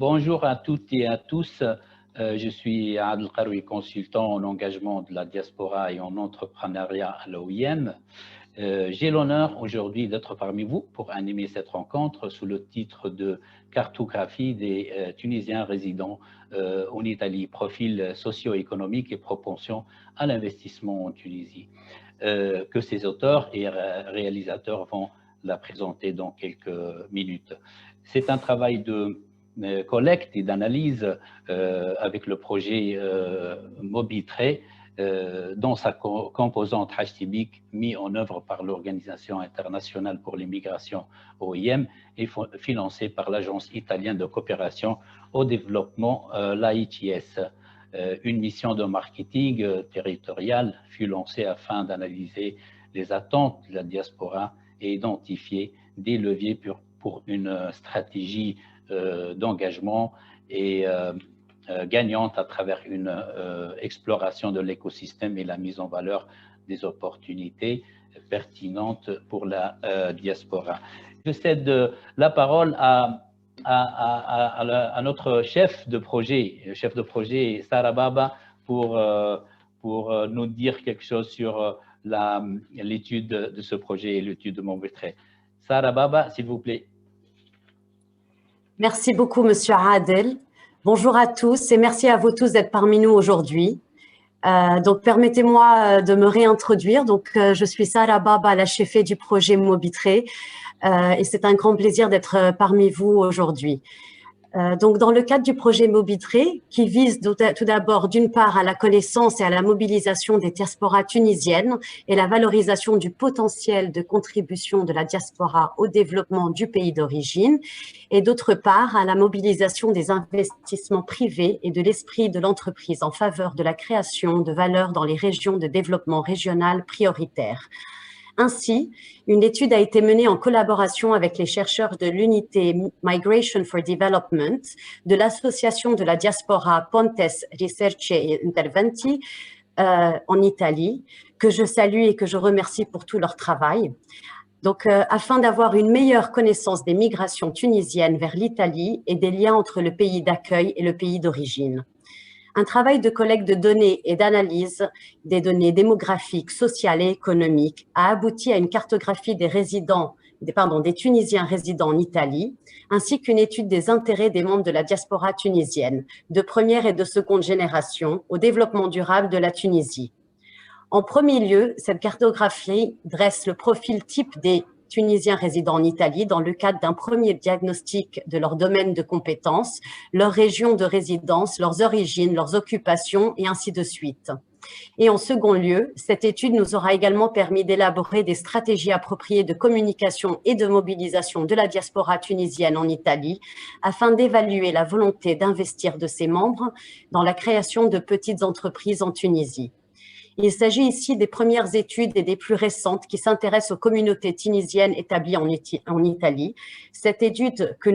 Bonjour à toutes et à tous. Je suis Adel Karoui, consultant en engagement de la diaspora et en entrepreneuriat à l'OIM. J'ai l'honneur aujourd'hui d'être parmi vous pour animer cette rencontre sous le titre de cartographie des Tunisiens résidents en Italie, profil socio-économique et propension à l'investissement en Tunisie, que ces auteurs et réalisateurs vont la présenter dans quelques minutes. C'est un travail de collecte et d'analyse avec le projet Mobitré, dans sa composante HTBIC mis en œuvre par l'Organisation internationale pour l'immigration OIM et financé par l'Agence italienne de coopération au développement, l'AITS. Une mission de marketing territorial fut lancée afin d'analyser les attentes de la diaspora et identifier des leviers pour une stratégie d'engagement et gagnante à travers une exploration de l'écosystème et la mise en valeur des opportunités pertinentes pour la diaspora. Je cède la parole à notre chef de projet Sarah Baba, pour nous dire quelque chose sur l'étude de ce projet et l'étude de Mobitré. Sarah Baba, s'il vous plaît. Merci beaucoup, Monsieur Adel. Bonjour à tous et merci à vous tous d'être parmi nous aujourd'hui. Donc, permettez-moi de me réintroduire. Donc, je suis Sarah Baba, la chefée du projet Mobitré, et c'est un grand plaisir d'être parmi vous aujourd'hui. Donc, dans le cadre du projet Mobitré, qui vise tout d'abord d'une part à la connaissance et à la mobilisation des diasporas tunisiennes et la valorisation du potentiel de contribution de la diaspora au développement du pays d'origine, et d'autre part à la mobilisation des investissements privés et de l'esprit de l'entreprise en faveur de la création de valeur dans les régions de développement régional prioritaires. Ainsi, une étude a été menée en collaboration avec les chercheurs de l'unité Migration for Development de l'association de la diaspora Pontes Ricerche e Interventi en Italie, que je salue et que je remercie pour tout leur travail. Donc, afin d'avoir une meilleure connaissance des migrations tunisiennes vers l'Italie et des liens entre le pays d'accueil et le pays d'origine. Un travail de collecte de données et d'analyse des données démographiques, sociales et économiques a abouti à une cartographie des Tunisiens résidant en Italie, ainsi qu'une étude des intérêts des membres de la diaspora tunisienne, de première et de seconde génération, au développement durable de la Tunisie. En premier lieu, cette cartographie dresse le profil type des Tunisiens résidant en Italie dans le cadre d'un premier diagnostic de leur domaine de compétences, leur région de résidence, leurs origines, leurs occupations et ainsi de suite. Et en second lieu, cette étude nous aura également permis d'élaborer des stratégies appropriées de communication et de mobilisation de la diaspora tunisienne en Italie afin d'évaluer la volonté d'investir de ses membres dans la création de petites entreprises en Tunisie. Il s'agit ici des premières études et des plus récentes qui s'intéressent aux communautés tunisiennes établies en Italie. Cette étude que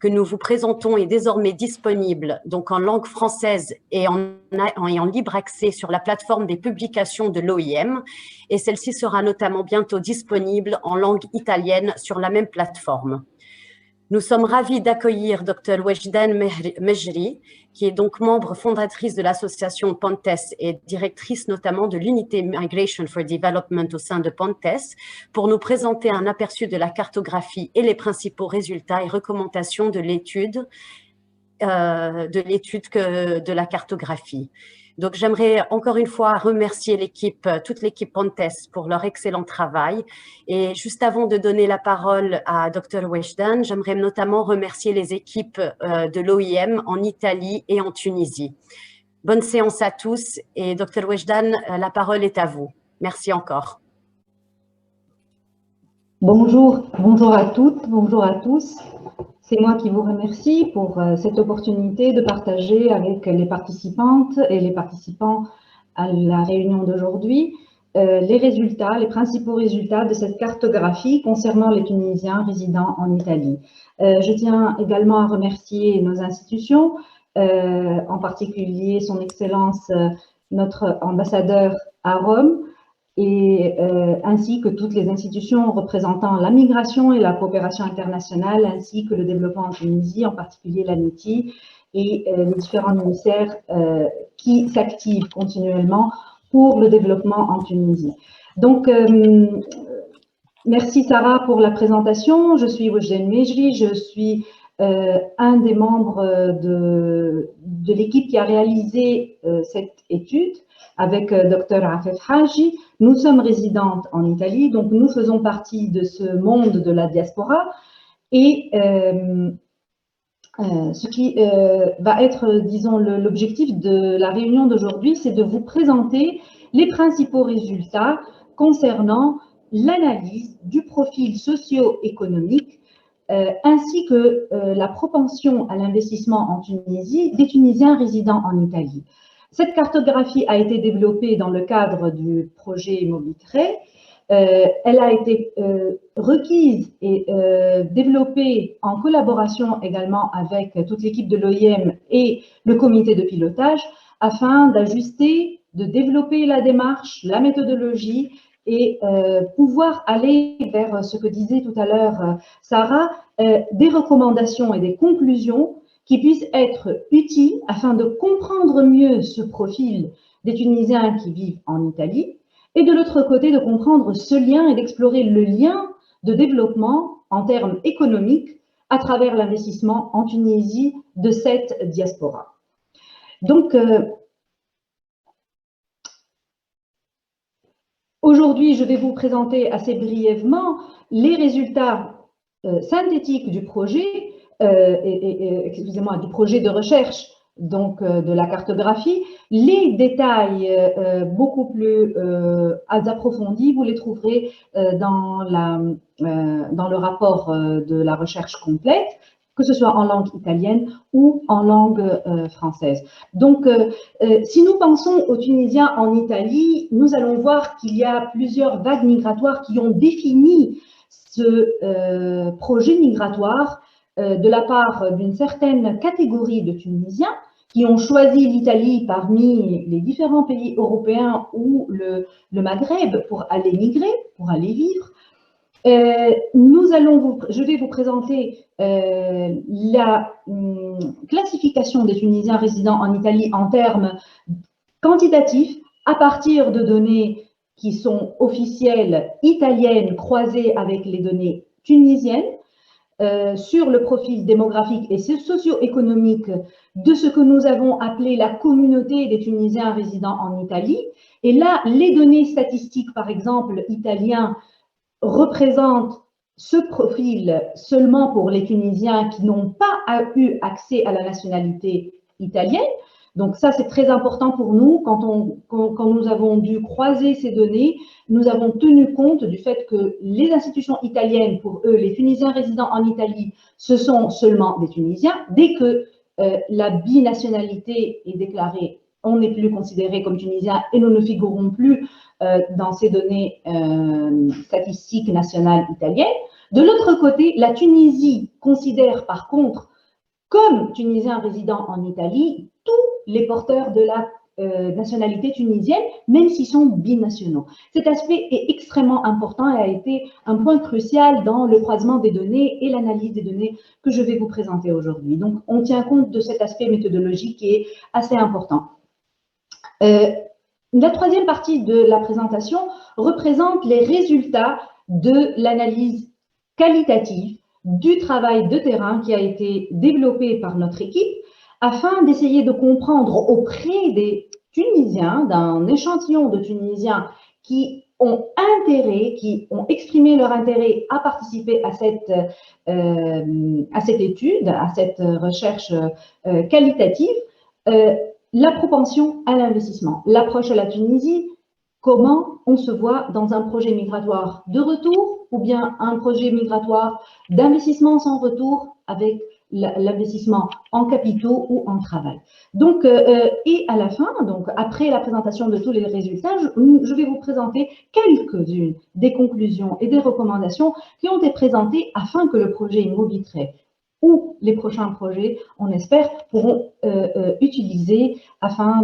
nous vous présentons est désormais disponible donc en langue française et en libre accès sur la plateforme des publications de l'OIM, et celle-ci sera notamment bientôt disponible en langue italienne sur la même plateforme. Nous sommes ravis d'accueillir Dr Wejdan Mejri, qui est donc membre fondatrice de l'association Pontes et directrice notamment de l'unité Migration for Development au sein de Pontes, pour nous présenter un aperçu de la cartographie et les principaux résultats et recommandations de l'étude de la cartographie. Donc, j'aimerais encore une fois remercier toute l'équipe Pontes pour leur excellent travail. Et juste avant de donner la parole à Dr Wejdan, j'aimerais notamment remercier les équipes de l'OIM en Italie et en Tunisie. Bonne séance à tous et Dr Wejdan, la parole est à vous. Merci encore. Bonjour à toutes, bonjour à tous. C'est moi qui vous remercie pour cette opportunité de partager avec les participantes et les participants à la réunion d'aujourd'hui les principaux résultats de cette cartographie concernant les Tunisiens résidant en Italie. Je tiens également à remercier nos institutions, en particulier son Excellence, notre ambassadeur à Rome, ainsi que toutes les institutions représentant la migration et la coopération internationale, ainsi que le développement en Tunisie, en particulier l'AMITI, et les différents ministères qui s'activent continuellement pour le développement en Tunisie. Donc, merci Sarah pour la présentation. Je suis Wajden Mejri, je suis un des membres de l'équipe qui a réalisé cette étude avec Dr Afef Haji. Nous sommes résidentes en Italie, donc nous faisons partie de ce monde de la diaspora et ce qui va être, disons, l'objectif de la réunion d'aujourd'hui, c'est de vous présenter les principaux résultats concernant l'analyse du profil socio-économique ainsi que la propension à l'investissement en Tunisie des Tunisiens résidant en Italie. Cette cartographie a été développée dans le cadre du projet Mobitré. Elle a été requise et développée en collaboration également avec toute l'équipe de l'OIM et le comité de pilotage afin d'ajuster, de développer la démarche, la méthodologie et pouvoir aller vers ce que disait tout à l'heure Sarah, des recommandations et des conclusions qui puissent être utiles afin de comprendre mieux ce profil des Tunisiens qui vivent en Italie et de l'autre côté de comprendre ce lien et d'explorer le lien de développement en termes économiques à travers l'investissement en Tunisie de cette diaspora. Donc, aujourd'hui, je vais vous présenter assez brièvement les résultats synthétiques du projet, excusez-moi, du projet de recherche, donc de la cartographie. Les détails beaucoup plus approfondis, vous les trouverez dans le rapport de la recherche complète, que ce soit en langue italienne ou en langue française. Donc, si nous pensons aux Tunisiens en Italie, nous allons voir qu'il y a plusieurs vagues migratoires qui ont défini ce projet migratoire de la part d'une certaine catégorie de Tunisiens qui ont choisi l'Italie parmi les différents pays européens ou le Maghreb pour aller migrer, pour aller vivre. Je vais vous présenter la classification des Tunisiens résidant en Italie en termes quantitatifs à partir de données qui sont officielles italiennes croisées avec les données tunisiennes sur le profil démographique et socio-économique de ce que nous avons appelé la communauté des Tunisiens résidant en Italie. Et là, les données statistiques, par exemple, italiens, représentent ce profil seulement pour les Tunisiens qui n'ont pas eu accès à la nationalité italienne. Donc ça, c'est très important pour nous. Quand nous avons dû croiser ces données, nous avons tenu compte du fait que les institutions italiennes, pour eux, les Tunisiens résidant en Italie, ce sont seulement des Tunisiens. Dès que la binationalité est déclarée, on n'est plus considéré comme Tunisien et nous ne figurons plus dans ces données statistiques nationales italiennes. De l'autre côté, la Tunisie considère par contre comme Tunisiens résidant en Italie tous les porteurs de la nationalité tunisienne, même s'ils sont binationaux. Cet aspect est extrêmement important et a été un point crucial dans le croisement des données et l'analyse des données que je vais vous présenter aujourd'hui. Donc, on tient compte de cet aspect méthodologique qui est assez important. La troisième partie de la présentation représente les résultats de l'analyse qualitative du travail de terrain qui a été développé par notre équipe afin d'essayer de comprendre auprès des Tunisiens, d'un échantillon de Tunisiens qui ont intérêt, qui ont exprimé leur intérêt à participer à cette étude, à cette recherche qualitative, la propension à l'investissement, l'approche à la Tunisie, comment on se voit dans un projet migratoire de retour ou bien un projet migratoire d'investissement sans retour avec l'investissement en capitaux ou en travail. Donc, et à la fin, donc après la présentation de tous les résultats, je vais vous présenter quelques-unes des conclusions et des recommandations qui ont été présentées afin que le projet Mobitré ou les prochains projets, on espère, pourront utiliser afin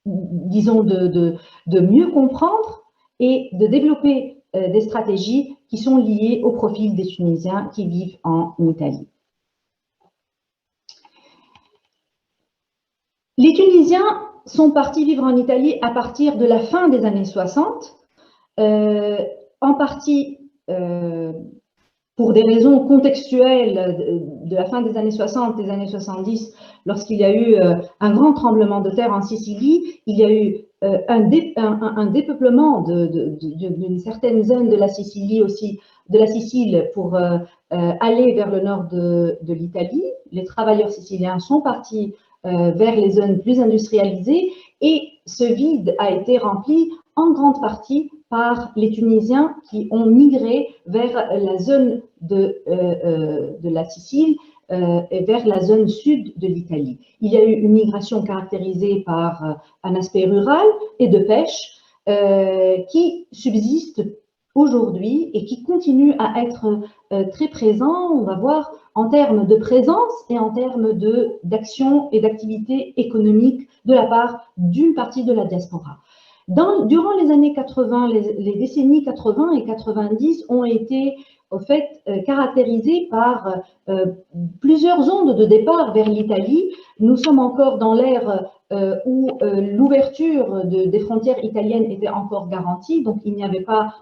disons, de mieux comprendre et de développer des stratégies qui sont liées au profil des Tunisiens qui vivent en Italie. Les Tunisiens sont partis vivre en Italie à partir de la fin des années 60, en partie pour des raisons contextuelles de la fin des années 60, des années 70, lorsqu'il y a eu un grand tremblement de terre en Sicile, il y a eu un dépeuplement d'une certaine zone de la Sicile aussi, de la Sicile pour aller vers le nord de l'Italie. Les travailleurs siciliens sont partis vers les zones plus industrialisées et ce vide a été rempli en grande partie par les Tunisiens qui ont migré vers la zone de la Sicile et vers la zone sud de l'Italie. Il y a eu une migration caractérisée par un aspect rural et de pêche qui subsiste aujourd'hui et qui continue à être très présent, on va voir, en termes de présence et en termes d'action et d'activité économique de la part d'une partie de la diaspora. Durant les années 80, les décennies 80 et 90 ont été au fait caractérisées par plusieurs ondes de départ vers l'Italie. Nous sommes encore dans l'ère où l'ouverture des frontières italiennes était encore garantie, donc il n'y avait pas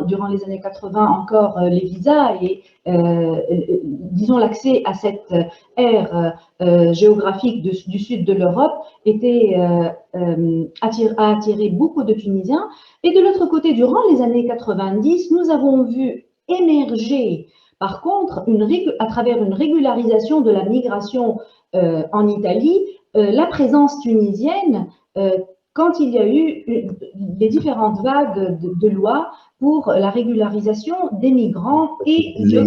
durant les années 80 encore les visas et disons l'accès à cette ère géographique du sud de l'Europe a attiré beaucoup de Tunisiens. Et de l'autre côté, durant les années 90, nous avons vu émerger par contre, à travers une régularisation de la migration en Italie, la présence tunisienne quand il y a eu les différentes vagues de lois pour la régularisation des migrants et sur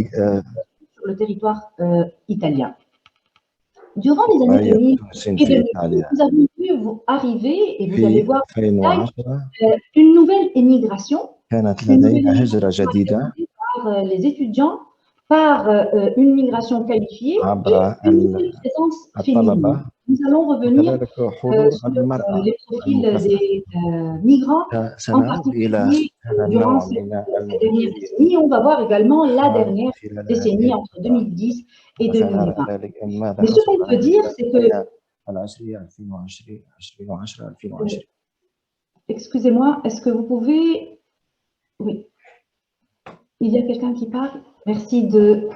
le territoire italien. Durant les années 2000 et 2010, nous avons vu arriver, et vous allez voir, une nouvelle émigration, par les étudiants, par une migration qualifiée et une nouvelle présence féminine. Nous allons revenir sur les profils des migrants, en particulier durant cette dernière décennie. On va voir également la dernière décennie entre 2010 et 2020. Mais ce qu'on peut dire, c'est que... Excusez-moi, est-ce que vous pouvez... Oui. Il y a quelqu'un qui parle? Merci de...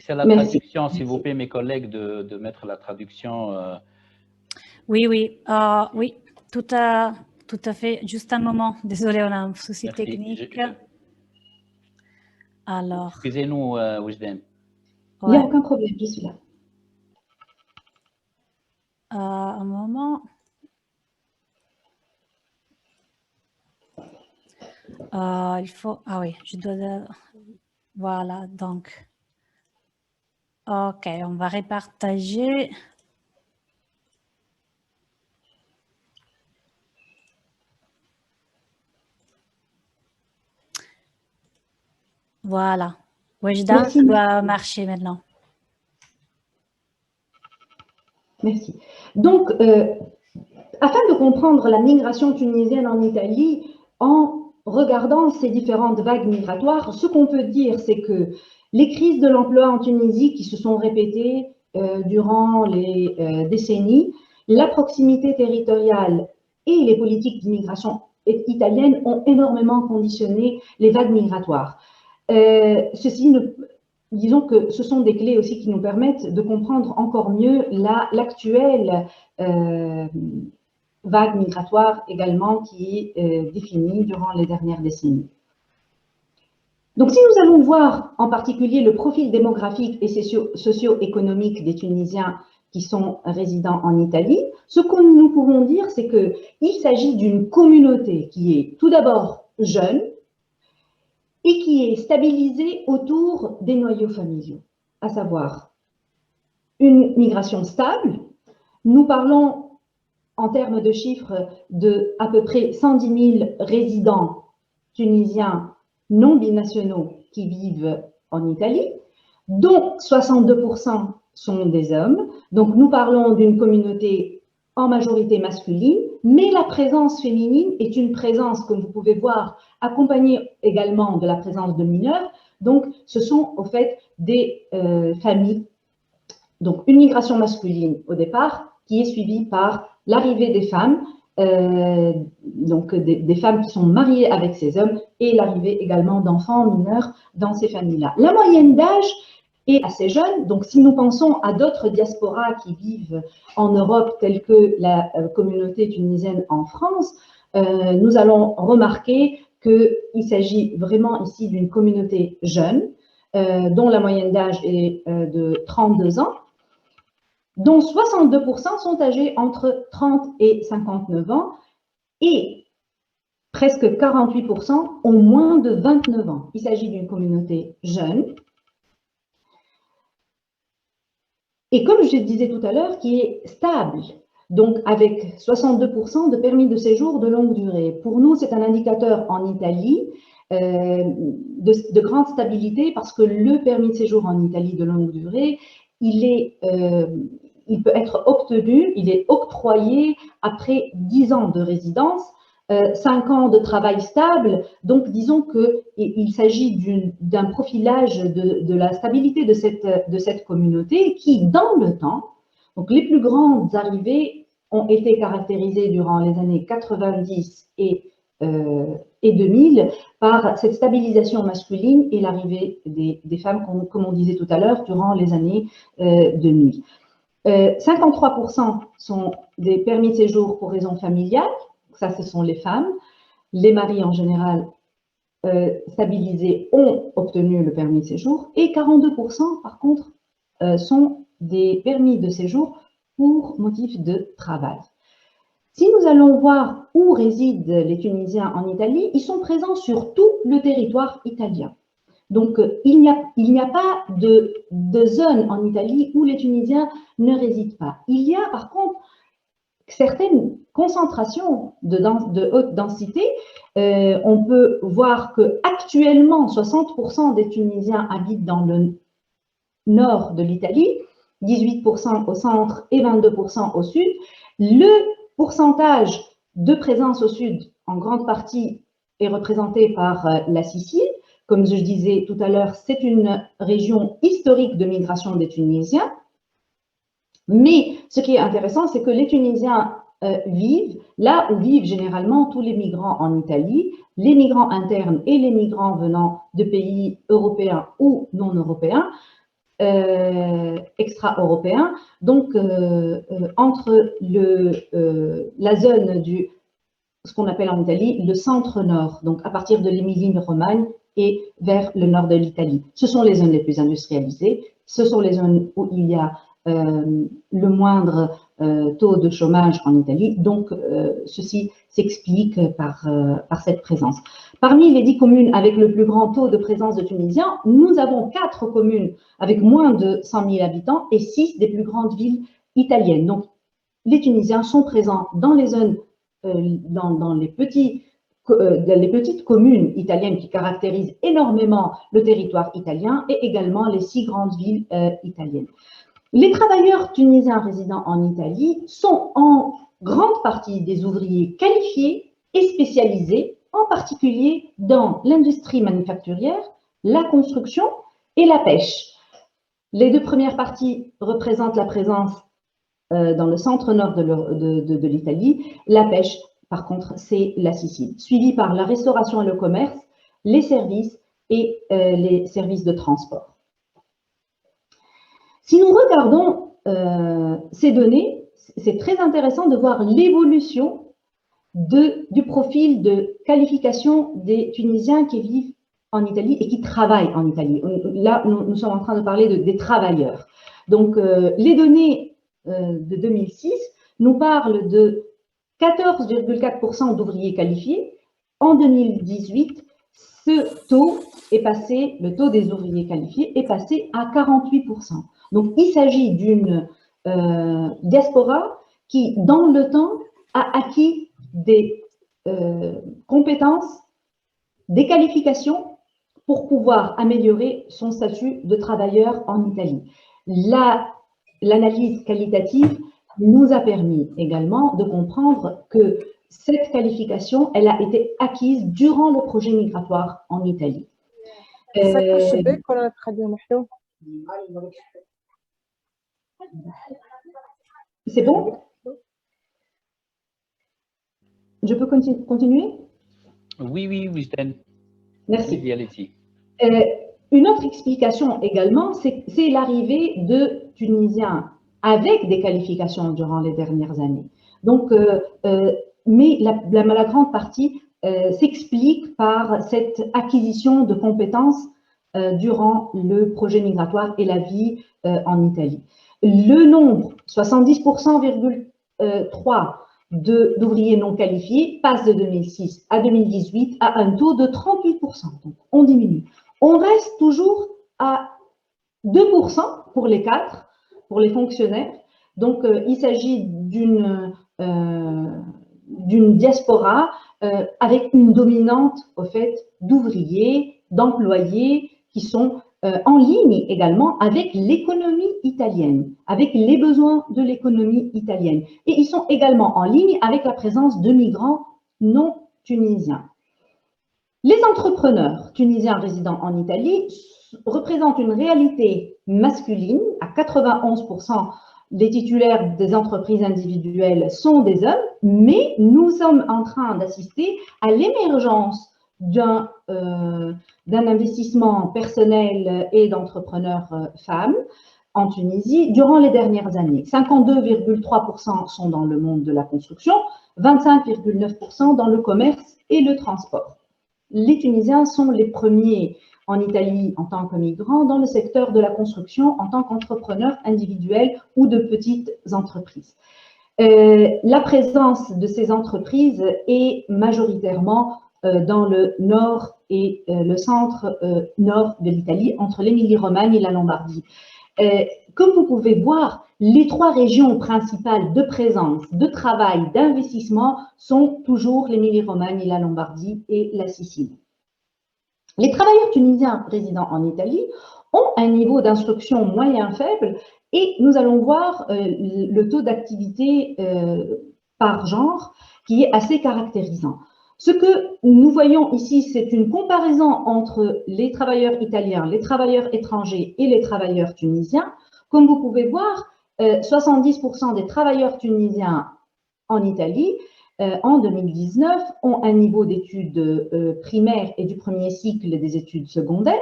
C'est la traduction, s'il vous plaît, mes collègues, de mettre la traduction. Oui, oui, oui, tout à fait. Juste un moment, désolé, on a un souci technique. Alors. Excusez-nous, Wijden. Il n'y a aucun problème, je suis là. Un moment. Il faut... Ah oui, je dois... Voilà, donc... Ok, on va repartager. Voilà. Wajda, ça doit marcher maintenant. Merci. Donc, afin de comprendre la migration tunisienne en Italie, en regardant ces différentes vagues migratoires, ce qu'on peut dire, c'est que les crises de l'emploi en Tunisie qui se sont répétées durant les décennies, la proximité territoriale et les politiques d'immigration italiennes ont énormément conditionné les vagues migratoires. Disons que ce sont des clés aussi qui nous permettent de comprendre encore mieux l'actuelle vague migratoire également qui est définie durant les dernières décennies. Donc, si nous allons voir en particulier le profil démographique et socio-économique des Tunisiens qui sont résidents en Italie, ce que nous pouvons dire, c'est qu'il s'agit d'une communauté qui est tout d'abord jeune et qui est stabilisée autour des noyaux familiaux, à savoir une migration stable. Nous parlons en termes de chiffres de à peu près 110 000 résidents tunisiens non binationaux qui vivent en Italie, dont 62% sont des hommes. Donc, nous parlons d'une communauté en majorité masculine, mais la présence féminine est une présence, comme vous pouvez voir, accompagnée également de la présence de mineurs. Donc, ce sont au fait des familles, donc une migration masculine au départ, qui est suivie par l'arrivée des femmes, donc des femmes qui sont mariées avec ces hommes, et l'arrivée également d'enfants mineurs dans ces familles-là. La moyenne d'âge est assez jeune, donc si nous pensons à d'autres diasporas qui vivent en Europe, telles que la communauté tunisienne en France, nous allons remarquer qu'il s'agit vraiment ici d'une communauté jeune, dont la moyenne d'âge est de 32 ans, dont 62% sont âgés entre 30 et 59 ans, et presque 48% ont moins de 29 ans. Il s'agit d'une communauté jeune, et comme je disais tout à l'heure, qui est stable, donc avec 62% de permis de séjour de longue durée. Pour nous, c'est un indicateur en Italie de grande stabilité, parce que le permis de séjour en Italie de longue durée, il peut être obtenu, il est octroyé après 10 ans de résidence, 5 ans de travail stable. Donc, disons qu'il s'agit d'un profilage de la stabilité de cette communauté qui, dans le temps, donc les plus grandes arrivées ont été caractérisées durant les années 90 et 2000 par cette stabilisation masculine et l'arrivée des femmes, comme on disait tout à l'heure, durant les années 2000. 53% sont des permis de séjour pour raison familiale, ça ce sont les femmes. Les maris en général stabilisés ont obtenu le permis de séjour, et 42% par contre sont des permis de séjour pour motif de travail. Si nous allons voir où résident les Tunisiens en Italie, ils sont présents sur tout le territoire italien. Donc, il n'y a pas de zone en Italie où les Tunisiens ne résident pas. Il y a par contre certaines concentrations de haute densité. On peut voir qu'actuellement, 60% des Tunisiens habitent dans le nord de l'Italie, 18% au centre et 22% au sud. Le pourcentage de présence au sud, en grande partie, est représenté par la Sicile. Comme je disais tout à l'heure, c'est une région historique de migration des Tunisiens. Mais ce qui est intéressant, c'est que les Tunisiens vivent là où vivent généralement tous les migrants en Italie, les migrants internes et les migrants venant de pays européens ou non européens, extra-européens. Donc, entre la zone ce qu'on appelle en Italie le centre-nord, donc à partir de l'Émilie-Romagne et vers le nord de l'Italie. Ce sont les zones les plus industrialisées, ce sont les zones où il y a le moindre taux de chômage en Italie, donc ceci s'explique par cette présence. Parmi les 10 communes avec le plus grand taux de présence de Tunisiens, nous avons 4 communes avec moins de 100 000 habitants et 6 des plus grandes villes italiennes. Donc, les Tunisiens sont présents dans les zones, dans les petites communes italiennes qui caractérisent énormément le territoire italien, et également les 6 grandes villes italiennes. Les travailleurs tunisiens résidant en Italie sont en grande partie des ouvriers qualifiés et spécialisés, en particulier dans l'industrie manufacturière, la construction et la pêche. Les 2 premières parties représentent la présence dans le centre-nord de l'Italie. La pêche, par contre, c'est la Sicile, suivie par la restauration et le commerce, les services et les services de transport. Si nous regardons ces données, c'est très intéressant de voir l'évolution du profil de qualification des Tunisiens qui vivent en Italie et qui travaillent en Italie. Là, nous sommes en train de parler des travailleurs. Donc, les données de 2006 nous parlent de 14,4% d'ouvriers qualifiés. En 2018, ce taux est passé, le taux des ouvriers qualifiés est passé à 48%. Donc, il s'agit d'une diaspora qui, dans le temps, a acquis des compétences, des qualifications pour pouvoir améliorer son statut de travailleur en Italie. La l'analyse qualitative nous a permis également de comprendre que cette qualification, elle a été acquise durant le projet migratoire en Italie. C'est bon? Je peux continuer? Oui, Wisden. Merci. Oui, allez-y. Une autre explication également, c'est l'arrivée de Tunisiens avec des qualifications durant les dernières années. Donc, mais la grande partie s'explique par cette acquisition de compétences durant le projet migratoire et la vie en Italie. Le nombre, 70,3% d'ouvriers non qualifiés, passe de 2006 à 2018 à un taux de 38%. Donc, on diminue. On reste toujours à 2% pour les cadres, pour les fonctionnaires. Donc, il s'agit d'une diaspora avec une dominante, au fait, d'ouvriers, d'employés qui sont en ligne également avec l'économie italienne, avec les besoins de l'économie italienne. Et ils sont également en ligne avec la présence de migrants non tunisiens. Les entrepreneurs tunisiens résidant en Italie représentent une réalité masculine. À 91%, les titulaires des entreprises individuelles sont des hommes, mais nous sommes en train d'assister à l'émergence d'un investissement personnel et d'entrepreneurs femmes en Tunisie durant les dernières années. 52,3% sont dans le monde de la construction, 25,9% dans le commerce et le transport. Les Tunisiens sont les premiers en Italie en tant que migrants dans le secteur de la construction en tant qu'entrepreneurs individuels ou de petites entreprises. La présence de ces entreprises est majoritairement dans le nord et le centre-nord de l'Italie, entre l'Émilie-Romagne et la Lombardie. Comme vous pouvez voir, les trois régions principales de présence, de travail, d'investissement sont toujours l'Émilie-Romagne et la Lombardie et la Sicile. Les travailleurs tunisiens résidant en Italie ont un niveau d'instruction moyen faible et nous allons voir le taux d'activité par genre qui est assez caractérisant. Ce que nous voyons ici, c'est une comparaison entre les travailleurs italiens, les travailleurs étrangers et les travailleurs tunisiens. Comme vous pouvez voir, 70% des travailleurs tunisiens en Italie en 2019 ont un niveau d'études primaires et du premier cycle des études secondaires,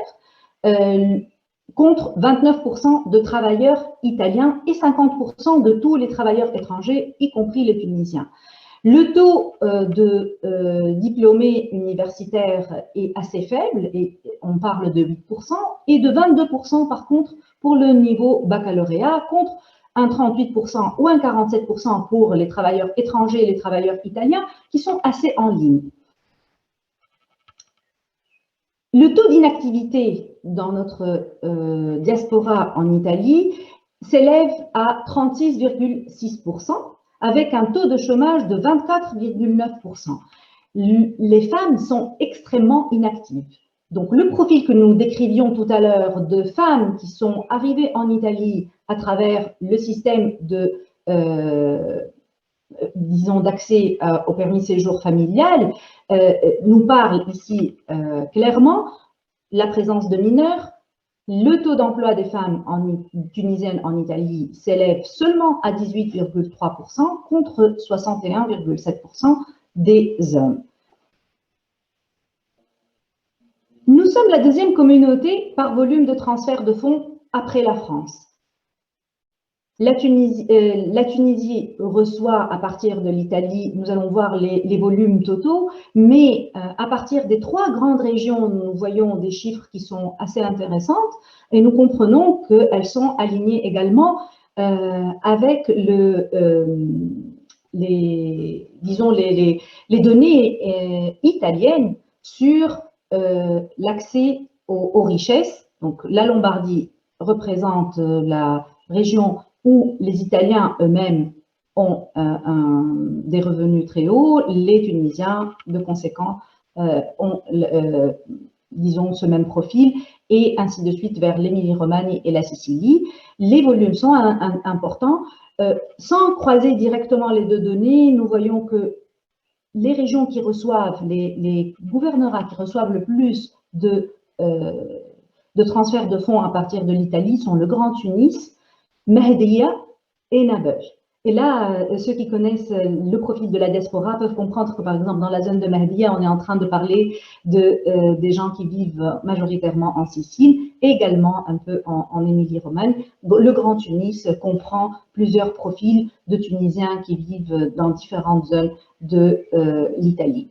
contre 29% de travailleurs italiens et 50% de tous les travailleurs étrangers, y compris les Tunisiens. Le taux de diplômés universitaires est assez faible, et on parle de 8%, et de 22% par contre pour le niveau baccalauréat, contre un 38% ou un 47% pour les travailleurs étrangers et les travailleurs italiens, qui sont assez en ligne. Le taux d'inactivité dans notre diaspora en Italie s'élève à 36,6%, avec un taux de chômage de 24,9%. Les femmes sont extrêmement inactives. Donc, le profil que nous décrivions tout à l'heure de femmes qui sont arrivées en Italie à travers le système de, disons, d'accès au permis séjour familial, nous parle ici clairement la présence de mineurs. Le taux d'emploi des femmes tunisiennes en Italie s'élève seulement à 18,3% contre 61,7% des hommes. Nous sommes la deuxième communauté par volume de transfert de fonds après la France. La Tunisie reçoit à partir de l'Italie, nous allons voir les volumes totaux, mais à partir des trois grandes régions, nous voyons des chiffres qui sont assez intéressants et nous comprenons qu'elles sont alignées également avec les données italiennes sur l'accès aux richesses. Donc la Lombardie représente la région où les Italiens eux-mêmes ont des revenus très hauts, les Tunisiens, de conséquent, ont, disons, ce même profil, et ainsi de suite vers l'Émilie-Romagne et la Sicile. Les volumes sont importants. Sans croiser directement les deux données, nous voyons que les régions qui reçoivent, les gouvernorats qui reçoivent le plus de transferts de fonds à partir de l'Italie sont le Grand Tunis, Mehdia et Nabeul. Et là, ceux qui connaissent le profil de la diaspora peuvent comprendre que, par exemple, dans la zone de Mehdia, on est en train de parler des gens qui vivent majoritairement en Sicile, et également un peu en Émilie-Romagne. Le Grand Tunis comprend plusieurs profils de Tunisiens qui vivent dans différentes zones de l'Italie.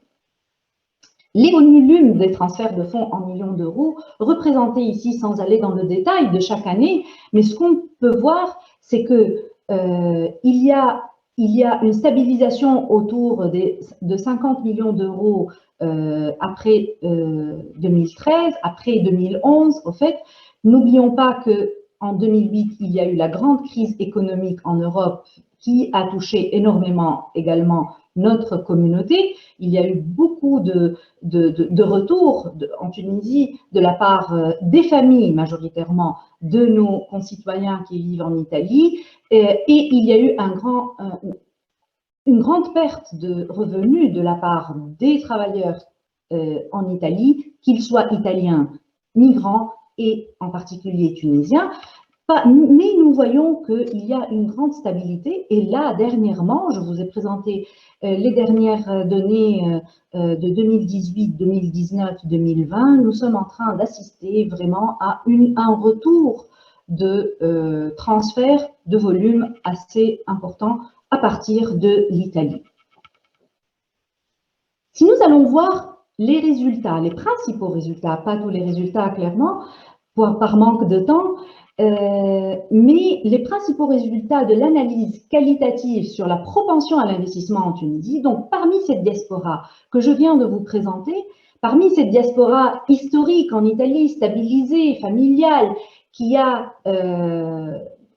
Les volumes des transferts de fonds en millions d'euros, représentés ici sans aller dans le détail de chaque année, mais ce qu'on peut voir, c'est que il y a une stabilisation autour de 50 millions d'euros après 2013, après 2011. Au fait, n'oublions pas qu'en 2008, il y a eu la grande crise économique en Europe qui a touché énormément également notre communauté. Il y a eu beaucoup de retours en Tunisie de la part des familles majoritairement de nos concitoyens qui vivent en Italie, et il y a eu une grande perte de revenus de la part des travailleurs en Italie, qu'ils soient italiens, migrants et en particulier tunisiens. Mais nous voyons qu'il y a une grande stabilité, et là, dernièrement, je vous ai présenté les dernières données de 2018, 2019, 2020, nous sommes en train d'assister vraiment à un retour de transfert de volume assez important à partir de l'Italie. Si nous allons voir les résultats, les principaux résultats, pas tous les résultats clairement, par manque de temps, mais les principaux résultats de l'analyse qualitative sur la propension à l'investissement en Tunisie, donc parmi cette diaspora que je viens de vous présenter, parmi cette diaspora historique en Italie, stabilisée, familiale, qui a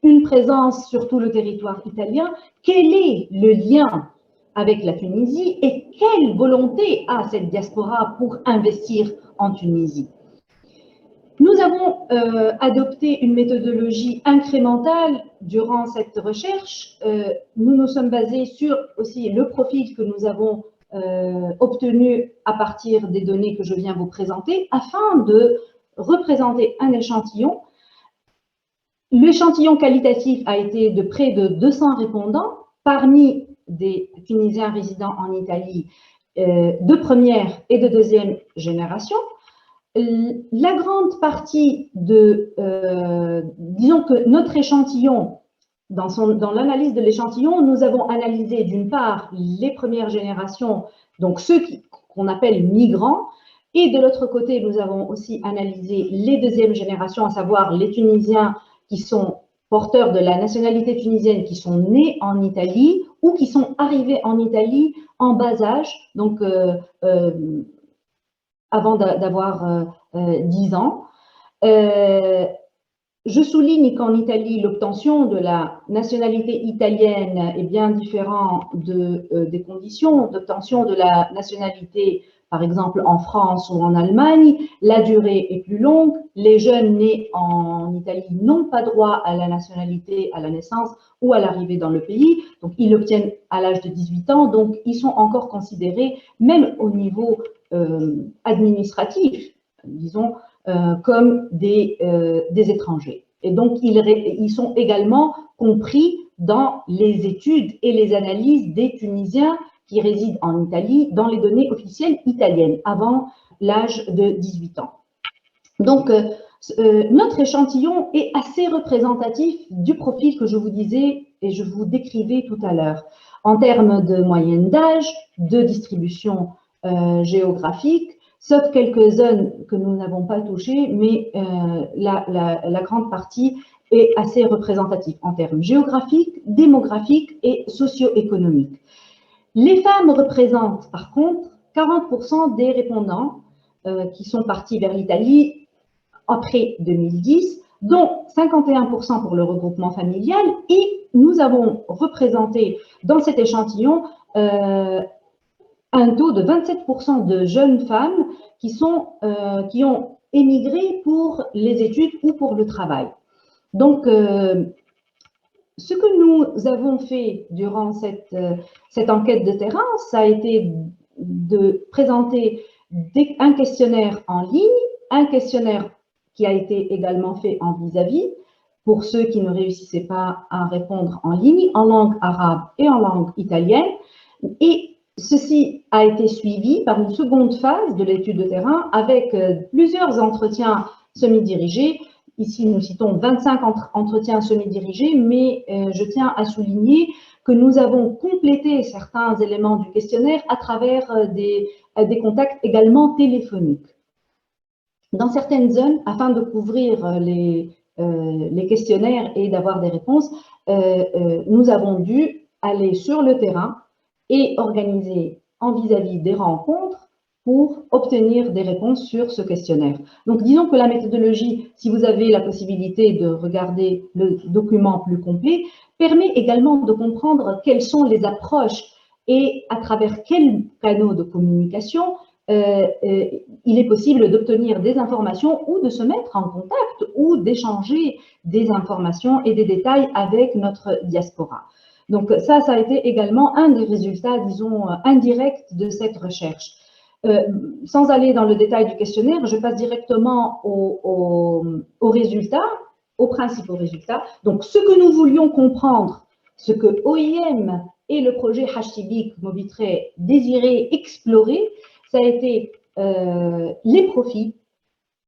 une présence sur tout le territoire italien, quel est le lien avec la Tunisie et quelle volonté a cette diaspora pour investir en Tunisie? Nous avons adopté une méthodologie incrémentale durant cette recherche. Nous nous sommes basés sur aussi le profil que nous avons obtenu à partir des données que je viens vous présenter afin de représenter un échantillon. L'échantillon qualitatif a été de près de 200 répondants parmi des Tunisiens résidant en Italie de première et de deuxième génération. La grande partie disons que notre échantillon, dans l'analyse de l'échantillon, nous avons analysé d'une part les premières générations, donc ceux qu'on appelle migrants, et de l'autre côté, nous avons aussi analysé les deuxièmes générations, à savoir les Tunisiens qui sont porteurs de la nationalité tunisienne, qui sont nés en Italie ou qui sont arrivés en Italie en bas âge, donc avant d'avoir 10 ans. Je souligne qu'en Italie, l'obtention de la nationalité italienne est bien différente des conditions d'obtention de la nationalité, par exemple en France ou en Allemagne. La durée est plus longue. Les jeunes nés en Italie n'ont pas droit à la nationalité à la naissance ou à l'arrivée dans le pays. Donc, ils l'obtiennent à l'âge de 18 ans. Donc, ils sont encore considérés, même au niveau administratif, disons, comme des étrangers. Et donc, ils sont également compris dans les études et les analyses des Tunisiens qui résident en Italie dans les données officielles italiennes avant l'âge de 18 ans. Donc, notre échantillon est assez représentatif du profil que je vous disais et je vous décrivais tout à l'heure en termes de moyenne d'âge, de distribution géographique, sauf quelques zones que nous n'avons pas touchées, mais la grande partie est assez représentative en termes géographiques, démographiques et socio-économiques. Les femmes représentent par contre 40% des répondants qui sont partis vers l'Italie après 2010, dont 51% pour le regroupement familial, et nous avons représenté dans cet échantillon un taux de 27% de jeunes femmes qui ont émigrer pour les études ou pour le travail. Donc, ce que nous avons fait durant cette enquête de terrain, ça a été de présenter un questionnaire en ligne, un questionnaire qui a été également fait en vis-à-vis, pour ceux qui ne réussissaient pas à répondre en ligne, en langue arabe et en langue italienne. Et ceci a été suivi par une seconde phase de l'étude de terrain avec plusieurs entretiens semi-dirigés. Ici, nous citons 25 entretiens semi-dirigés, mais je tiens à souligner que nous avons complété certains éléments du questionnaire à travers des contacts également téléphoniques. Dans certaines zones, afin de couvrir les questionnaires et d'avoir des réponses, nous avons dû aller sur le terrain et organiser en vis-à-vis des rencontres pour obtenir des réponses sur ce questionnaire. Donc, disons que la méthodologie, si vous avez la possibilité de regarder le document plus complet, permet également de comprendre quelles sont les approches et à travers quels canaux de communication il est possible d'obtenir des informations ou de se mettre en contact ou d'échanger des informations et des détails avec notre diaspora. Donc ça a été également un des résultats, disons, indirects de cette recherche. Sans aller dans le détail du questionnaire, je passe directement aux résultats, aux principaux résultats. Donc ce que nous voulions comprendre, ce que OIM et le projet Hashibik Mobitré désiraient explorer, ça a été les profits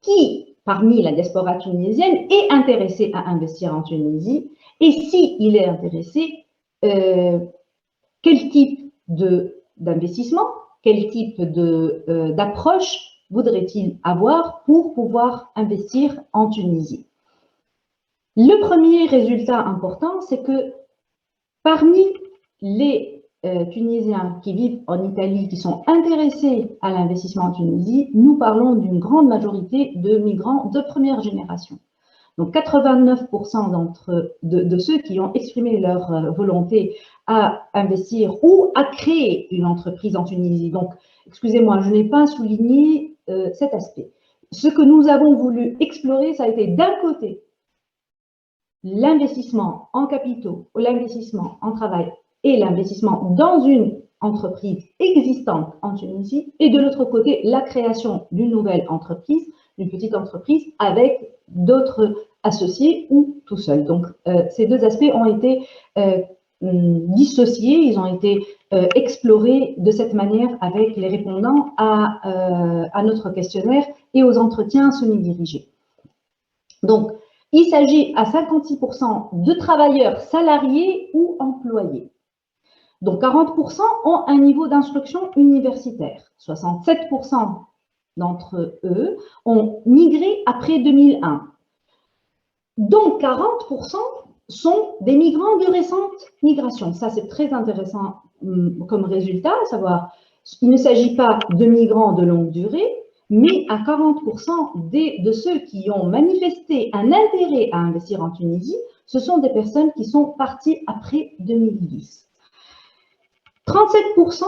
qui, parmi la diaspora tunisienne, est intéressé à investir en Tunisie et s'il est intéressé, quel type d'investissement, quel type d'approche voudrait-il avoir pour pouvoir investir en Tunisie. Le premier résultat important, c'est que parmi les Tunisiens qui vivent en Italie, qui sont intéressés à l'investissement en Tunisie, nous parlons d'une grande majorité de migrants de première génération. Donc 89% de ceux qui ont exprimé leur volonté à investir ou à créer une entreprise en Tunisie. Donc, excusez-moi, je n'ai pas souligné cet aspect. Ce que nous avons voulu explorer, ça a été d'un côté l'investissement en capitaux, ou l'investissement en travail et l'investissement dans une entreprise existante en Tunisie, et de l'autre côté, la création d'une nouvelle entreprise, d'une petite entreprise avec d'autres associés ou tout seul. Donc, ces deux aspects ont été dissociés, ils ont été explorés de cette manière avec les répondants à notre questionnaire et aux entretiens semi-dirigés. Donc, il s'agit à 56% de travailleurs salariés ou employés. Donc, 40% ont un niveau d'instruction universitaire. 67% d'entre eux ont migré après 2001. Donc, 40% sont des migrants de récente migration. Ça, c'est très intéressant comme résultat, à savoir, il ne s'agit pas de migrants de longue durée, mais à 40% de ceux qui ont manifesté un intérêt à investir en Tunisie, ce sont des personnes qui sont parties après 2010. 37%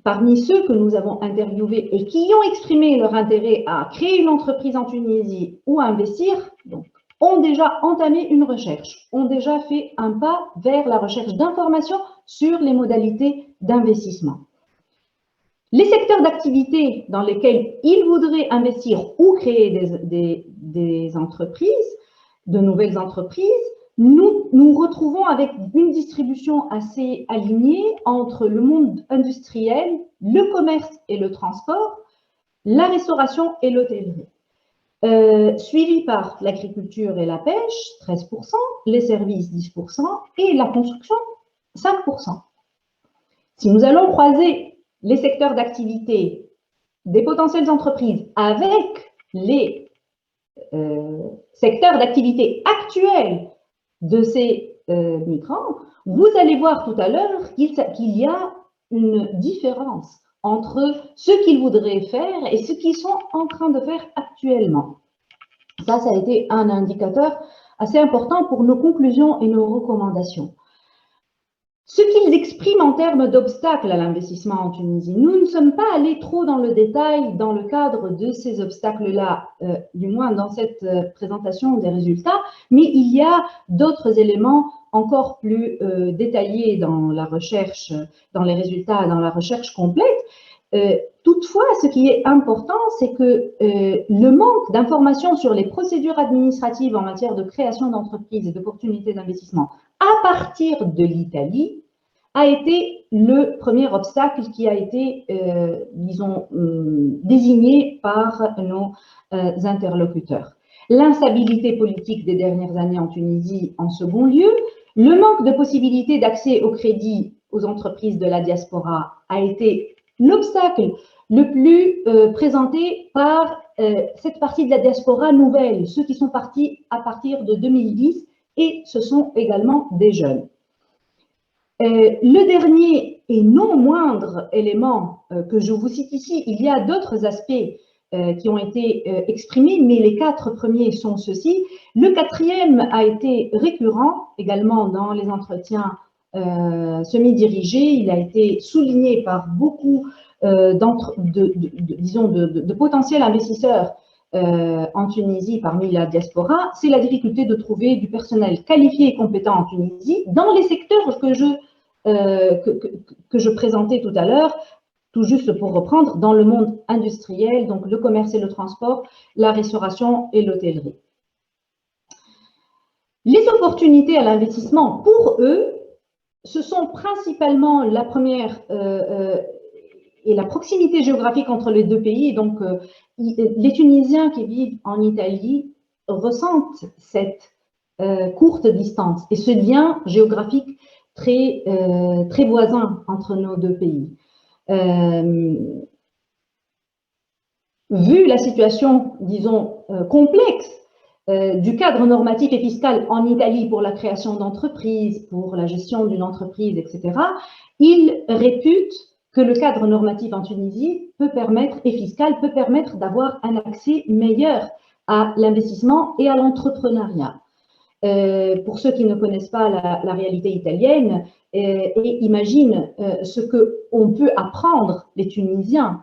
parmi ceux que nous avons interviewés et qui ont exprimé leur intérêt à créer une entreprise en Tunisie ou à investir, donc, ont déjà entamé une recherche, ont déjà fait un pas vers la recherche d'informations sur les modalités d'investissement. Les secteurs d'activité dans lesquels ils voudraient investir ou créer des entreprises, de nouvelles entreprises, nous retrouvons avec une distribution assez alignée entre le monde industriel, le commerce et le transport, la restauration et l'hôtellerie. Suivi par l'agriculture et la pêche, 13%, les services, 10%, et la construction, 5%. Si nous allons croiser les secteurs d'activité des potentielles entreprises avec les secteurs d'activité actuels de ces migrants, vous allez voir tout à l'heure qu'il y a une différence entre ce qu'ils voudraient faire et ce qu'ils sont en train de faire actuellement. Ça a été un indicateur assez important pour nos conclusions et nos recommandations. Ce qu'ils expriment en termes d'obstacles à l'investissement en Tunisie. Nous ne sommes pas allés trop dans le détail dans le cadre de ces obstacles-là, du moins dans cette présentation des résultats, mais il y a d'autres éléments encore plus détaillés dans la recherche, dans les résultats, dans la recherche complète. Toutefois, ce qui est important, c'est que le manque d'informations sur les procédures administratives en matière de création d'entreprises et d'opportunités d'investissement à partir de l'Italie a été le premier obstacle qui a été, disons, désigné par nos interlocuteurs. L'instabilité politique des dernières années en Tunisie en second lieu, le manque de possibilités d'accès au crédit aux entreprises de la diaspora a été l'obstacle le plus présenté par cette partie de la diaspora nouvelle, ceux qui sont partis à partir de 2010, et ce sont également des jeunes. Le dernier et non moindre élément que je vous cite ici, il y a d'autres aspects qui ont été exprimés, mais les 4 premiers sont ceux-ci. Le 4e a été récurrent également dans les entretiens semi-dirigés. Il a été souligné par beaucoup de potentiels investisseurs en Tunisie parmi la diaspora, c'est la difficulté de trouver du personnel qualifié et compétent en Tunisie dans les secteurs que je présentais tout à l'heure, tout juste pour reprendre, dans le monde industriel, donc le commerce et le transport, la restauration et l'hôtellerie. Les opportunités à l'investissement, pour eux, ce sont principalement la première et la proximité géographique entre les deux pays. Donc, les Tunisiens qui vivent en Italie ressentent cette courte distance et ce lien géographique très voisin entre nos deux pays. Vu la situation, disons, complexe du cadre normatif et fiscal en Italie pour la création d'entreprises, pour la gestion d'une entreprise, etc., ils réputent que le cadre normatif en Tunisie peut permettre, et fiscal, peut permettre d'avoir un accès meilleur à l'investissement et à l'entrepreneuriat. Pour ceux qui ne connaissent pas la réalité italienne et imaginent ce qu'on peut apprendre les Tunisiens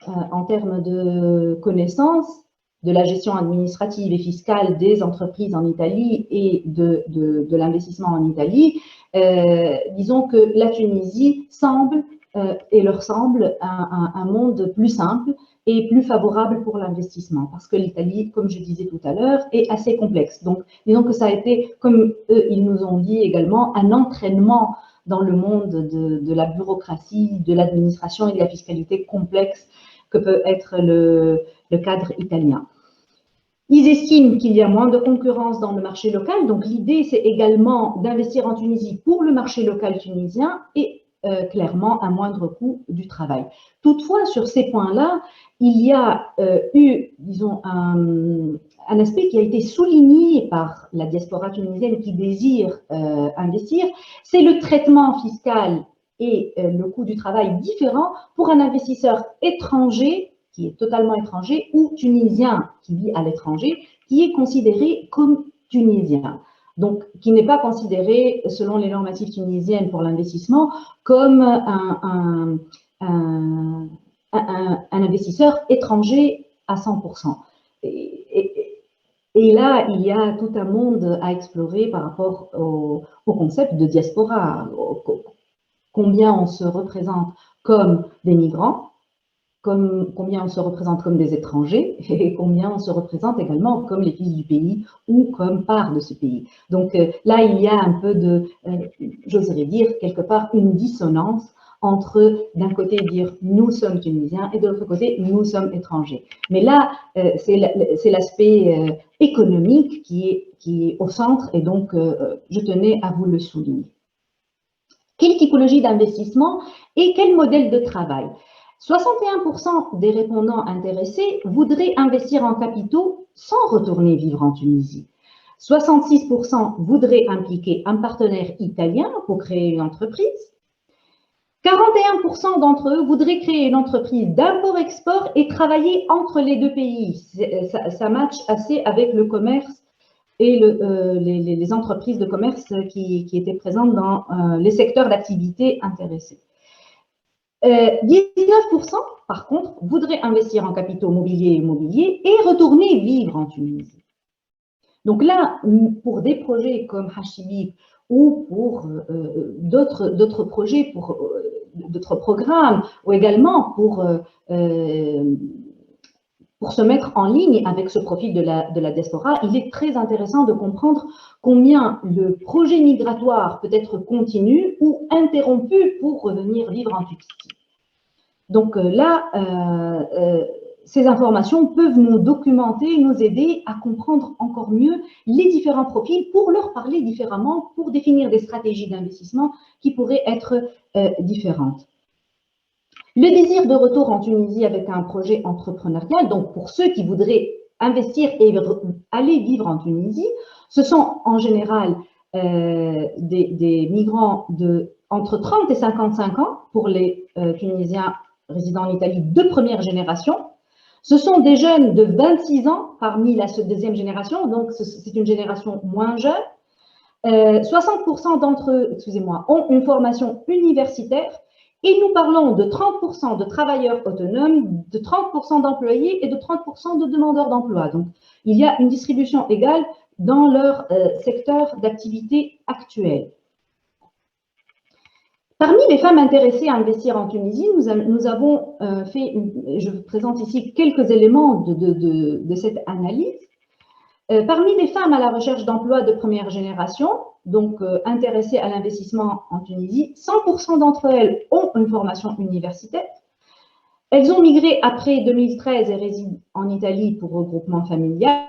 en termes de connaissances de la gestion administrative et fiscale des entreprises en Italie et de l'investissement en Italie, disons que la Tunisie semble et leur semble un monde plus simple et plus favorable pour l'investissement, parce que l'Italie, comme je disais tout à l'heure, est assez complexe. Donc, disons que ça a été, comme eux, ils nous ont dit également, un entraînement dans le monde de la bureaucratie, de l'administration et de la fiscalité complexe que peut être le cadre italien. Ils estiment qu'il y a moins de concurrence dans le marché local, donc l'idée, c'est également d'investir en Tunisie pour le marché local tunisien et clairement un moindre coût du travail. Toutefois, sur ces points-là, il y a eu, disons, un aspect qui a été souligné par la diaspora tunisienne qui désire investir, c'est le traitement fiscal et le coût du travail différent pour un investisseur étranger, qui est totalement étranger, ou tunisien qui vit à l'étranger, qui est considéré comme tunisien. Donc, qui n'est pas considéré, selon les normatives tunisiennes pour l'investissement, comme un investisseur étranger à 100%. Et là, il y a tout un monde à explorer par rapport au concept de diaspora. Combien on se représente comme des migrants, combien on se représente comme des étrangers et combien on se représente également comme les fils du pays ou comme part de ce pays. Donc là, il y a un peu de, j'oserais dire, quelque part, une dissonance entre, d'un côté, dire « nous sommes tunisiens » et de l'autre côté, « nous sommes étrangers ». Mais là, c'est l'aspect économique qui est au centre et donc je tenais à vous le souligner. Quelle typologie d'investissement et quel modèle de travail ? 61% des répondants intéressés voudraient investir en capitaux sans retourner vivre en Tunisie. 66% voudraient impliquer un partenaire italien pour créer une entreprise. 41% d'entre eux voudraient créer une entreprise d'import-export et travailler entre les deux pays. Ça matche assez avec le commerce et les entreprises de commerce qui étaient présentes dans les secteurs d'activité intéressés. 19%, par contre, voudraient investir en capitaux mobiliers et immobiliers et retourner vivre en Tunisie. Donc là, pour des projets comme Hachibib ou pour d'autres projets, pour d'autres programmes, ou également pour se mettre en ligne avec ce profil de la diaspora, il est très intéressant de comprendre combien le projet migratoire peut être continu ou interrompu pour revenir vivre en Tunisie. Donc là, ces informations peuvent nous documenter, nous aider à comprendre encore mieux les différents profils pour leur parler différemment, pour définir des stratégies d'investissement qui pourraient être différentes. Le désir de retour en Tunisie avec un projet entrepreneurial, donc pour ceux qui voudraient investir et aller vivre en Tunisie, ce sont en général des migrants entre 30 et 55 ans pour les Tunisiens résidant en Italie de première génération. Ce sont des jeunes de 26 ans parmi la deuxième génération, donc c'est une génération moins jeune. 60% d'entre eux, excusez-moi, ont une formation universitaire et nous parlons de 30% de travailleurs autonomes, de 30% d'employés et de 30% de demandeurs d'emploi. Donc, il y a une distribution égale dans leur secteur d'activité actuel. Parmi les femmes intéressées à investir en Tunisie, nous avons fait, je vous présente ici quelques éléments de cette analyse. Parmi les femmes à la recherche d'emploi de première génération, donc intéressées à l'investissement en Tunisie, 100% d'entre elles ont une formation universitaire. Elles ont migré après 2013 et résident en Italie pour regroupement familial.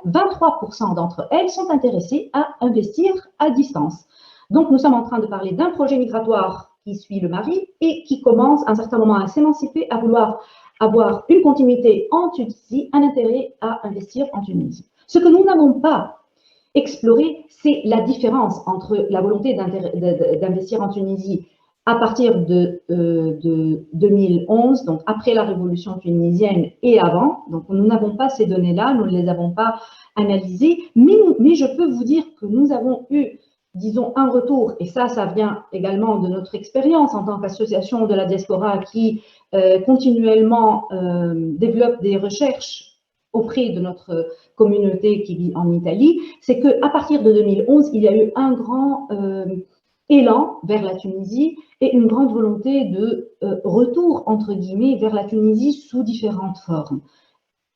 23% d'entre elles sont intéressées à investir à distance. Donc, nous sommes en train de parler d'un projet migratoire qui suit le mari et qui commence à un certain moment à s'émanciper, à vouloir avoir une continuité en Tunisie, un intérêt à investir en Tunisie. Ce que nous n'avons pas exploré, c'est la différence entre la volonté d'investir en Tunisie à partir de 2011, donc après la révolution tunisienne et avant. Donc, nous n'avons pas ces données-là, nous ne les avons pas analysées, mais je peux vous dire que nous avons eu, disons, un retour, et ça vient également de notre expérience en tant qu'association de la diaspora qui continuellement développe des recherches auprès de notre communauté qui vit en Italie, c'est qu'à partir de 2011, il y a eu un grand élan vers la Tunisie et une grande volonté de retour, entre guillemets, vers la Tunisie sous différentes formes,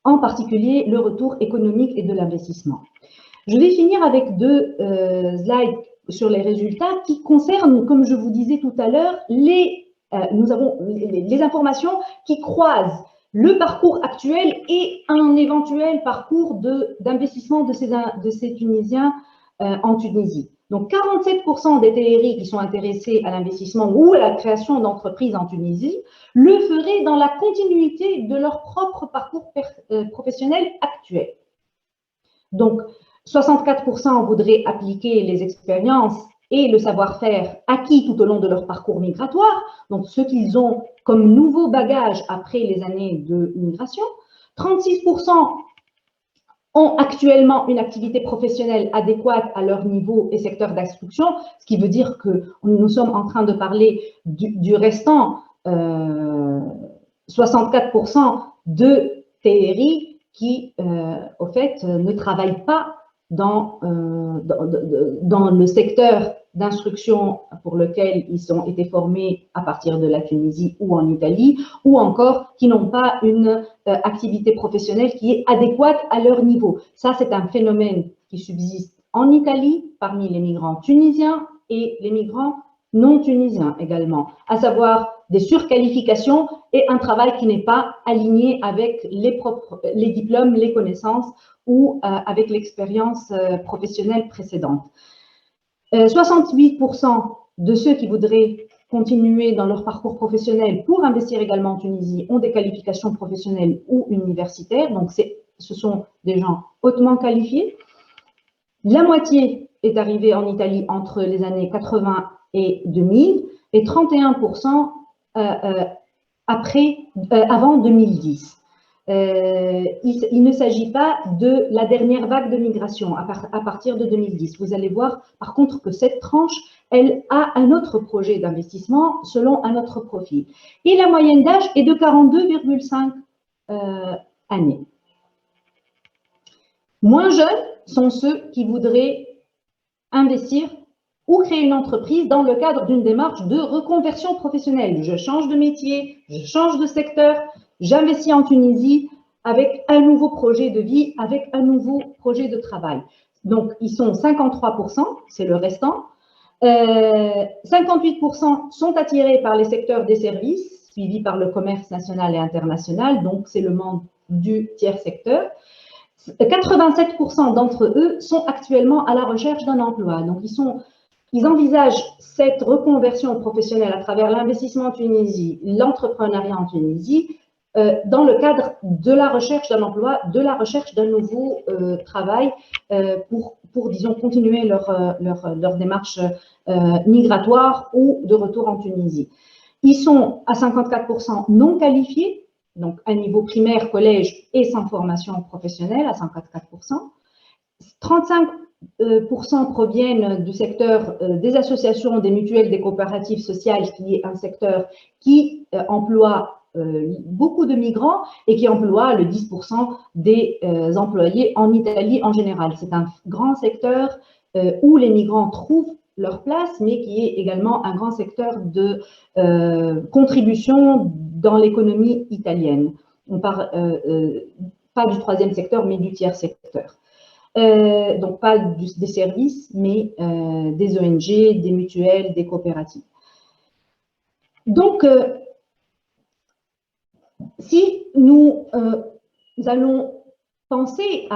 en particulier le retour économique et de l'investissement. Je vais finir avec deux slides sur les résultats qui concernent, comme je vous disais tout à l'heure, nous avons les informations qui croisent le parcours actuel et un éventuel parcours d'investissement de ces Tunisiens en Tunisie. Donc, 47% des TRI qui sont intéressés à l'investissement ou à la création d'entreprises en Tunisie le feraient dans la continuité de leur propre parcours professionnel actuel. Donc, 64% voudraient appliquer les expériences et le savoir-faire acquis tout au long de leur parcours migratoire, donc ce qu'ils ont comme nouveau bagage après les années de migration. 36% ont actuellement une activité professionnelle adéquate à leur niveau et secteur d'instruction, ce qui veut dire que nous sommes en train de parler du restant 64% de TRI qui, au fait, ne travaillent pas dans le secteur d'instruction pour lequel ils ont été formés à partir de la Tunisie ou en Italie, ou encore qui n'ont pas une activité professionnelle qui est adéquate à leur niveau. Ça, c'est un phénomène qui subsiste en Italie parmi les migrants tunisiens et les migrants non tunisiens également, à savoir des surqualifications et un travail qui n'est pas aligné avec les diplômes, les connaissances ou avec l'expérience professionnelle précédente. 68% de ceux qui voudraient continuer dans leur parcours professionnel pour investir également en Tunisie ont des qualifications professionnelles ou universitaires, donc ce sont des gens hautement qualifiés. La moitié est arrivée en Italie entre les années 80 et 2000 et 31% avant 2010. il ne s'agit pas de la dernière vague de migration à partir de 2010. Vous allez voir par contre que cette tranche, elle a un autre projet d'investissement selon un autre profil. Et la moyenne d'âge est de 42,5 années. Moins jeunes sont ceux qui voudraient investir ou créer une entreprise dans le cadre d'une démarche de reconversion professionnelle. Je change de métier, je change de secteur, j'investis en Tunisie avec un nouveau projet de vie, avec un nouveau projet de travail. Donc, ils sont 53%, c'est le restant. 58% sont attirés par les secteurs des services, suivis par le commerce national et international, donc c'est le monde du tiers secteur. 87% d'entre eux sont actuellement à la recherche d'un emploi. Donc, ils envisagent cette reconversion professionnelle à travers l'investissement en Tunisie, l'entrepreneuriat en Tunisie, dans le cadre de la recherche d'un emploi, de la recherche d'un nouveau travail pour, disons, continuer leur démarche migratoire ou de retour en Tunisie. Ils sont à 54% non qualifiés, donc à niveau primaire, collège et sans formation professionnelle à 54%. 35% proviennent du secteur des associations, des mutuelles, des coopératives sociales, qui est un secteur qui emploie beaucoup de migrants et qui emploie le 10% des employés en Italie en général. C'est un grand secteur où les migrants trouvent leur place, mais qui est également un grand secteur de contribution dans l'économie italienne. On parle pas du troisième secteur, mais du tiers secteur. Donc pas des services, mais des ONG, des mutuelles, des coopératives. Donc, si nous allons penser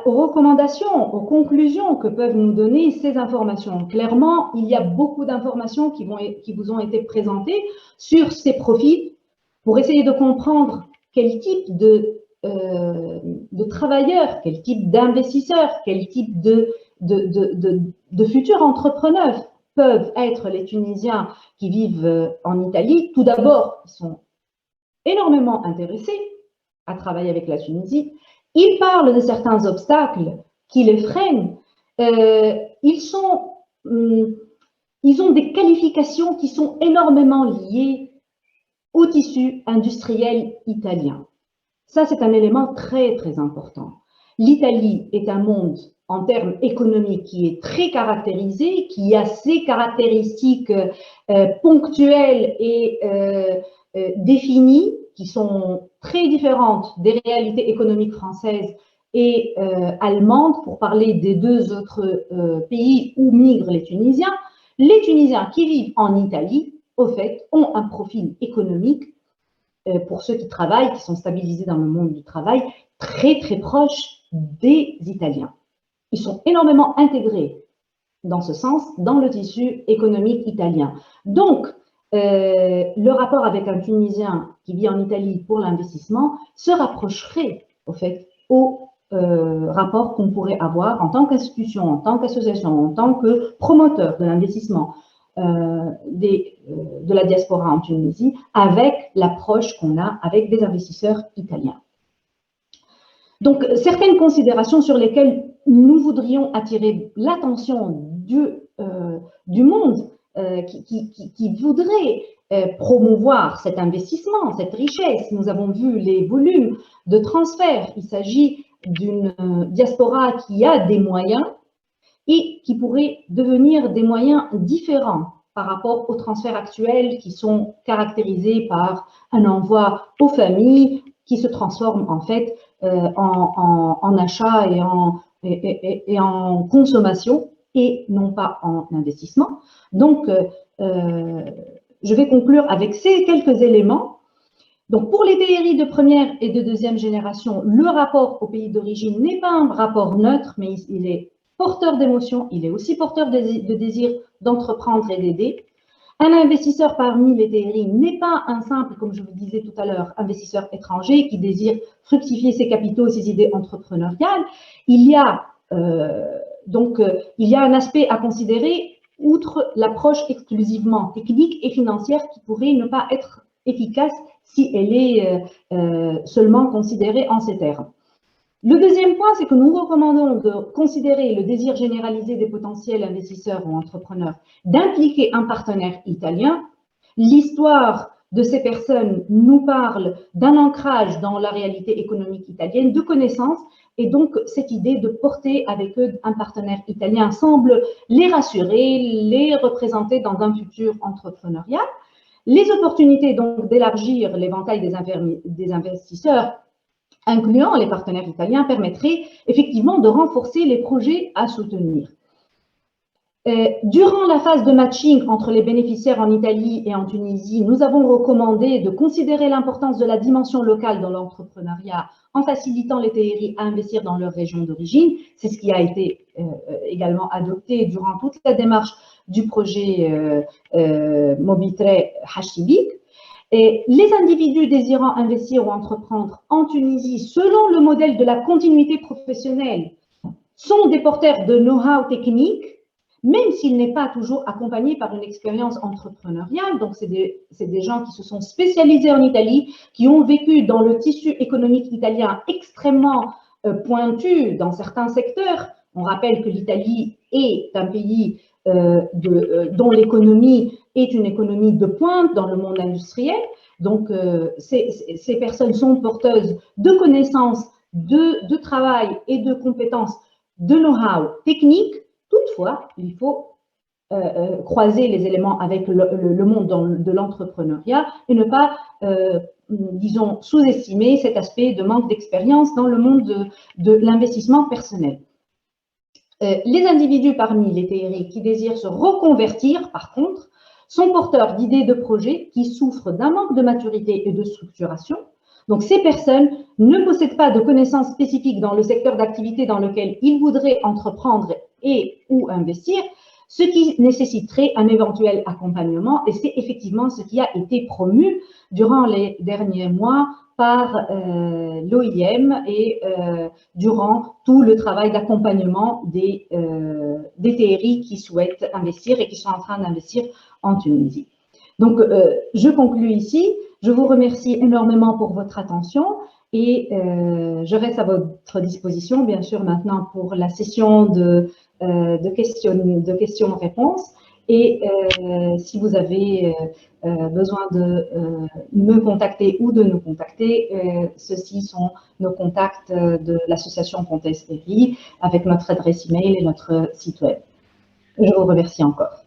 aux recommandations, aux conclusions que peuvent nous donner ces informations, clairement, il y a beaucoup d'informations qui vous ont été présentées sur ces profils pour essayer de comprendre quel type de travailleurs, quel type d'investisseurs, quel type de futurs entrepreneurs peuvent être les Tunisiens qui vivent en Italie. Tout d'abord, ils sont énormément intéressés à travailler avec la Tunisie. Ils parlent de certains obstacles qui les freinent. Ils ont des qualifications qui sont énormément liées au tissu industriel italien. Ça, c'est un élément très, très important. L'Italie est un monde en termes économiques qui est très caractérisé, qui a ses caractéristiques ponctuelles et définies, qui sont très différentes des réalités économiques françaises et allemandes, pour parler des deux autres pays où migrent les Tunisiens. Les Tunisiens qui vivent en Italie, au fait, ont un profil économique, pour ceux qui travaillent, qui sont stabilisés dans le monde du travail, très, très proche des Italiens. Ils sont énormément intégrés, dans ce sens, dans le tissu économique italien. Donc, le rapport avec un Tunisien qui vit en Italie pour l'investissement se rapprocherait, au fait, au rapport qu'on pourrait avoir en tant qu'institution, en tant qu'association, en tant que promoteur de l'investissement de la diaspora en Tunisie, avec l'approche qu'on a avec des investisseurs italiens. Donc, certaines considérations sur lesquelles nous voudrions attirer l'attention du monde qui voudrait promouvoir cet investissement, cette richesse. Nous avons vu les volumes de transfert. Il s'agit d'une diaspora qui a des moyens et qui pourrait devenir des moyens différents par rapport aux transferts actuels qui sont caractérisés par un envoi aux familles qui se transforme en fait en achat et en consommation et non pas en investissement. Donc, je vais conclure avec ces quelques éléments. Donc, pour les TRI de première et de deuxième génération, le rapport au pays d'origine n'est pas un rapport neutre, mais il est porteur d'émotions, il est aussi porteur de désir d'entreprendre et d'aider. Un investisseur parmi les TRI n'est pas un simple, comme je vous disais tout à l'heure, investisseur étranger qui désire fructifier ses capitaux, ses idées entrepreneuriales. Il y a un aspect à considérer, outre l'approche exclusivement technique et financière qui pourrait ne pas être efficace si elle est seulement considérée en ces termes. Le deuxième point, c'est que nous recommandons de considérer le désir généralisé des potentiels investisseurs ou entrepreneurs d'impliquer un partenaire italien. L'histoire de ces personnes nous parle d'un ancrage dans la réalité économique italienne, de connaissances, et donc cette idée de porter avec eux un partenaire italien semble les rassurer, les représenter dans un futur entrepreneurial. Les opportunités donc d'élargir l'éventail des investisseurs, incluant les partenaires italiens, permettraient effectivement de renforcer les projets à soutenir. Durant la phase de matching entre les bénéficiaires en Italie et en Tunisie, nous avons recommandé de considérer l'importance de la dimension locale dans l'entrepreneuriat en facilitant les TRI à investir dans leur région d'origine. C'est ce qui a été également adopté durant toute la démarche du projet Mobitre Hashibik. Et les individus désirant investir ou entreprendre en Tunisie, selon le modèle de la continuité professionnelle, sont des porteurs de know-how technique, même s'il n'est pas toujours accompagné par une expérience entrepreneuriale. Donc, c'est des gens qui se sont spécialisés en Italie, qui ont vécu dans le tissu économique italien extrêmement pointu dans certains secteurs. On rappelle que l'Italie est un pays dont l'économie est une économie de pointe dans le monde industriel. Donc, ces personnes sont porteuses de connaissances, de travail et de compétences, de know-how technique. Toutefois, il faut croiser les éléments avec le monde de l'entrepreneuriat et ne pas, disons, sous-estimer cet aspect de manque d'expérience dans le monde de l'investissement personnel. Les individus parmi les TRI qui désirent se reconvertir, par contre, sont porteurs d'idées de projets qui souffrent d'un manque de maturité et de structuration. Donc, ces personnes ne possèdent pas de connaissances spécifiques dans le secteur d'activité dans lequel ils voudraient entreprendre et ou investir, ce qui nécessiterait un éventuel accompagnement. Et c'est effectivement ce qui a été promu durant les derniers mois par l'OIM et durant tout le travail d'accompagnement des TRI qui souhaitent investir et qui sont en train d'investir en Tunisie. Donc, je conclus ici. Je vous remercie énormément pour votre attention et je reste à votre disposition, bien sûr, maintenant pour la session de questions-réponses. Et si vous avez besoin de me contacter ou de nous contacter, ceux-ci sont nos contacts de l'association Pontes TRI avec notre adresse email et notre site web. Je vous remercie encore.